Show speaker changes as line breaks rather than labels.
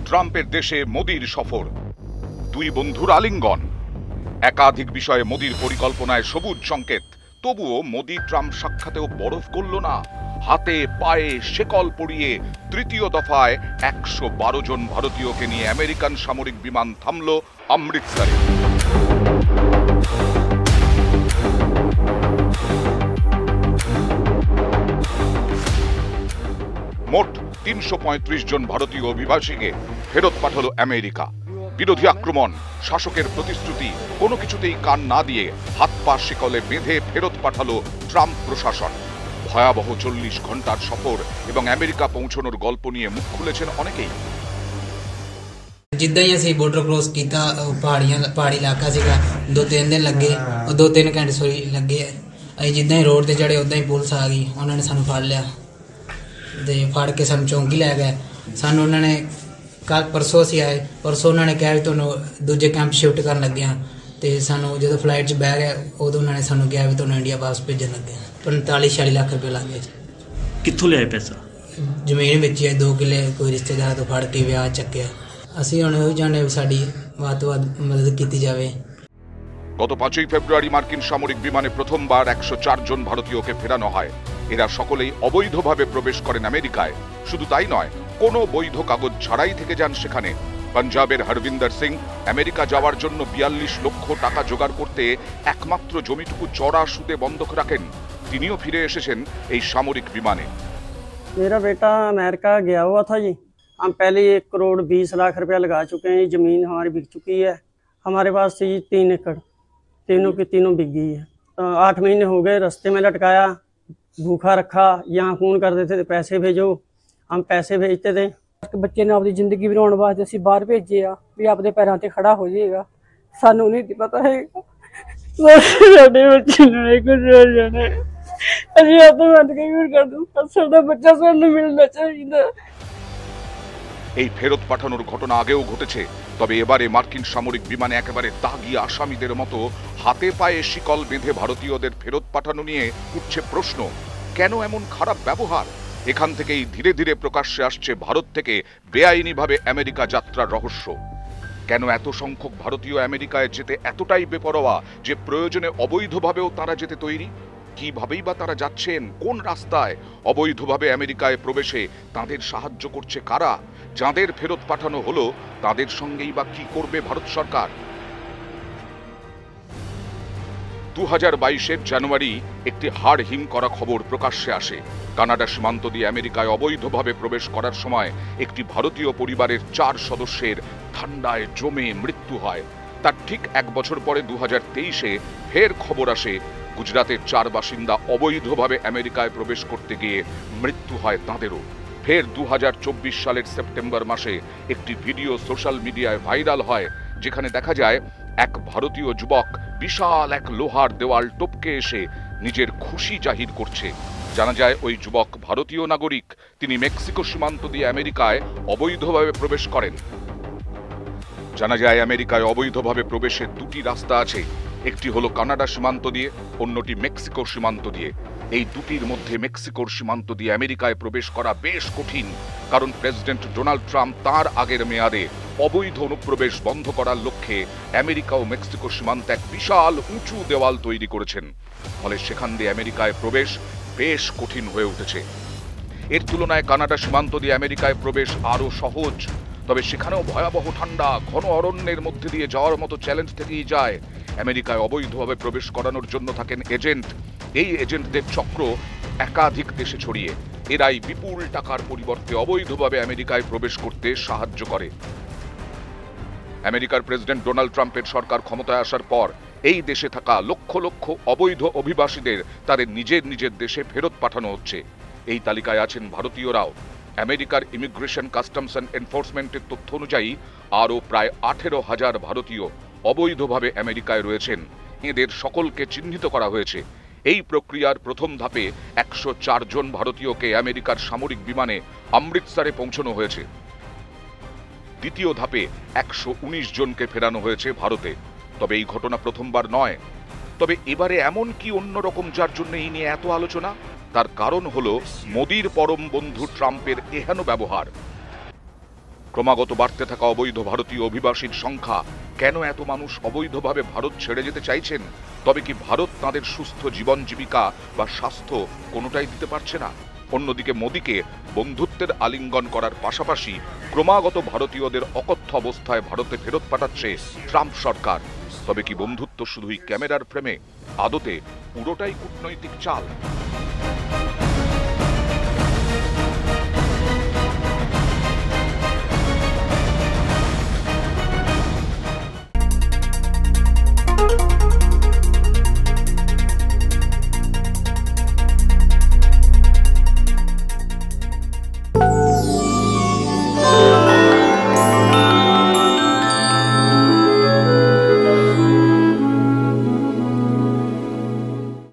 ট্রাম্পের দেশে মোদির সফর, দুই বন্ধুর আলিঙ্গন, একাধিক বিষয়ে মোদির পরিকল্পনায় সবুজ সংকেত। তবুও মোদি ট্রাম্প সাক্ষাতেও বরফ গলল না। হাতে পায়ে শেকল পরিয়ে তৃতীয় দফায় 112 জন ভারতীয়কে নিয়ে আমেরিকান সামরিক বিমান থামল অমৃতসরে। মোট 335 জন ভারতীয় অভিবাসীকে ফেরত পাঠালো আমেরিকা। বিরোধী আক্রমণ, শাসকের প্রতিশ্রুতি, কোনো কিছুতেই কান না দিয়ে হাত পা শিকলে বেঁধে ফেরত পাঠালো ট্রাম্প প্রশাসন। ভয়াবহ 40 ঘন্টার সফর এবং আমেরিকা পৌঁছানোর গল্প নিয়ে মুখ খুলেছেন অনেকেই।
जिदा ही असी बॉर्डर क्रॉस किया, पहाड़ी इलाका सीगा, 2-3 दिन लगे, 2-3 घंटे सॉरी लगे। अं जिदा ही रोड से चढ़े उदा ही पुलिस आ गई, उन्होंने सानू फड़ लिया ते फड़ के सानू चौंकी लै गए। सानू उन्होंने कल परसों असी आए, परसों उन्होंने कहा भी तुहानू दूजे कैंप शिफ्ट करन लगे हाँ, ते सानू जो फ्लाइट च बह गए उदों उन्होंने सानू कहा भी तुहानू इंडिया वापस भेजन लगे। 45-46 लाख रुपये लग गए।
कित्थों लिया पैसा?
जमीन बेची है, 2 किले कोई रिश्तेदार तो फड़ के विआह चक्या। ਅਸੀਂ ਹੁਣ ਉਹ ਜਾਣੇ ਸਾਡੀ ਵੱਧ ਤੋਂ ਵੱਧ ਮਦਦ ਕੀਤੀ যাবে।
গত 5ই ফেব্রুয়ারি মার্কিন সামরিক বিমানে প্রথমবার 104 জন ভারতীয়কে ফেরানো হয়। এরা সকলেই অবৈধভাবে প্রবেশ করেন আমেরিকায়। শুধু তাই নয়, কোনো বৈধ কাগজ ছাড়াই থেকে যান সেখানে। পাঞ্জাবের হরবিন্দর সিং আমেরিকা যাওয়ার জন্য 42 লক্ষ টাকা জোগাড় করতে একমাত্র জমিটুকু চড়া সুদে বন্ধক রাখেন। তিনিও ফিরে এসেছেন এই সামরিক বিমানে।
मेरा बेटा अमेरिका गया हुआ था जी। हम पहले 1 करोड़ 20 लाख रुपया लगा चुके हैं। ज़मीन हमारी बिक चुकी है। हमारे पास थी 3 एकड़, तीनों की तीनों बिक गई है। तो 8 महीने हो गए, रास्ते में लटकाया, भूखा रखा, यहाँ फोन कर देते थे पैसे भेजो, हम पैसे भेजते थे।
बच्चे ने अपनी जिंदगी बनाने वास्ते असीं बाहर भेजे आ भी अपने पैरों ते खड़ा हो जाएगा। सानू नहीं पता है साडे बच्चे ने कुछ हो जाना, असीं आत्महत्या क्यों कर दूं? साडा बच्चा सानू मिलना चाहिए।
এই ফেরত পাঠানোর ঘটনা আগেও ঘটেছে, তবে এবারে মার্কিন সামরিক বিমানে একেবারে দাগি আসামিদের মতো হাতে পায়ে শিকল বেঁধে ভারতীয়দের ফেরত পাঠানো নিয়ে উঠছে প্রশ্ন। কেন এমন খারাপ ব্যবহার? এখান থেকেই ধীরে ধীরে প্রকাশ্যে আসছে ভারত থেকে বেআইনিভাবে আমেরিকা যাত্রার রহস্য। কেন এত সংখ্যক ভারতীয় আমেরিকায় যেতে এতটাই বেপরোয়া যে প্রয়োজনে অবৈধভাবেও তারা যেতে তৈরি? কিভাবেই বা তারা যাচ্ছেন? কোন রাস্তায়? অবৈধভাবে আমেরিকায় প্রবেশে তাদের সাহায্য করছে কারা? যাদের ফেরত পাঠানো হলো তাদের সঙ্গেই বা কি করবে ভারত সরকার? 2022-এর জানুয়ারি একটি হাড় হিম করা খবর প্রকাশ্যে আসে। কানাডা সীমান্ত দিয়ে আমেরিকায় অবৈধভাবে প্রবেশ করার সময় একটি ভারতীয় পরিবারের 4 সদস্যের ঠান্ডায় জমে মৃত্যু হয়। তার ঠিক 1 বছর পরে 2023-এ ফের খবর আসে গুজরাতের 4 বাসিন্দা অবৈধভাবে আমেরিকায় প্রবেশ করতে গিয়ে মৃত্যু হয় তাঁদেরও। ফের 2024 সালের সেপ্টেম্বর মাসে একটি ভিডিও সোশ্যাল মিডিয়ায় ভাইরাল হয়, যেখানে দেখা যায় এক ভারতীয় যুবক বিশাল এক লোহার দেওয়াল টপকে এসে নিজের খুশি জাহির করছে। জানা যায় ওই যুবক ভারতীয় নাগরিক। তিনি মেক্সিকো সীমান্ত দিয়ে আমেরিকায় অবৈধভাবে প্রবেশ করেন। জানা যায় আমেরিকায় অবৈধভাবে প্রবেশের 2টি রাস্তা আছে। একটি হলো কানাডা সীমান্ত দিয়ে, অন্যটি মেক্সিকো সীমান্ত দিয়ে। এই দুটির মধ্যে মেক্সিকোর সীমান্ত দিয়ে আমেরিকায় প্রবেশ করা বেশ কঠিন, কারণ প্রেসিডেন্ট ডোনাল্ড ট্রাম্প তার আগের মেয়াদে অবৈধ অনুপ্রবেশ বন্ধ করার লক্ষ্যে আমেরিকা ও মেক্সিকো সীমান্তে এক বিশাল উঁচু দেওয়াল তৈরি করেছেন। ফলে সেখান দিয়ে আমেরিকায় প্রবেশ বেশ কঠিন হয়ে উঠেছে। এর তুলনায় কানাডা সীমান্ত দিয়ে আমেরিকায় প্রবেশ আরও সহজ, তবে সেখানেও ভয়াবহ ঠান্ডা, ঘন অরণ্যের মধ্যে দিয়ে যাওয়ার মতো চ্যালেঞ্জ থেকেই যায়। আমেরিকায় অবৈধভাবে প্রবেশ করানোর জন্য থাকেন এজেন্ট। এই এজেন্টদের চক্র একাধিক দেশে ছড়িয়ে। এরাই বিপুল টাকার পরিবর্তে অবৈধভাবে আমেরিকায় প্রবেশ করতে সাহায্য করে। আমেরিকার প্রেসিডেন্ট ডোনাল্ড ট্রাম্পের সরকার ক্ষমতায় আসার পর এই দেশে থাকা লক্ষ লক্ষ অবৈধ অভিবাসীদের তাদের নিজের নিজের দেশে ফেরত পাঠানো হচ্ছে। এই তালিকায় আছেন ভারতীয়রাও। আমেরিকার ইমিগ্রেশন, কাস্টমস অ্যান্ড এনফোর্সমেন্টের তথ্য অনুযায়ী আরও প্রায় 18,000 ভারতীয় অবৈধভাবে আমেরিকায় রয়েছেন। এদের সকলকে চিহ্নিত করা হয়েছে। এই প্রক্রিয়ার প্রথম ধাপে 104 জন ভারতীয়কে আমেরিকার সামরিক বিমানে অমৃতসরে পৌঁছানো হয়েছে। দ্বিতীয় ধাপে 119 জনকে ফেরানো হয়েছে ভারতে। তবে এই ঘটনা প্রথমবার নয়। তবে এবারে এমন কি অন্যরকম যার জন্য এই নিয়ে এত আলোচনা? তার কারণ হলো মোদির পরম বন্ধু ট্রাম্পের এহেন ব্যবহার। ক্রমাগত বাড়তে থাকা অবৈধ ভারতীয় অভিবাসীর সংখ্যা, কেন এত মানুষ অবৈধভাবে ভারত ছেড়ে যেতে চাইছেন? তবে কি ভারত তাদের সুস্থ জীবন জীবিকা বা স্বাস্থ্য কোনোটাই দিতে পারছে না? অন্যদিকে মোদিকে বন্ধুত্বের আলিঙ্গন করার পাশাপাশি ক্রমাগত ভারতীয়দের অকথ্য অবস্থায় ভারতে ফেরত পাঠাচ্ছে ট্রাম্প সরকার। তবে কি বন্ধুত্ব শুধুই ক্যামেরার ফ্রেমে? আদতে পুরোটাই কূটনৈতিক চাল?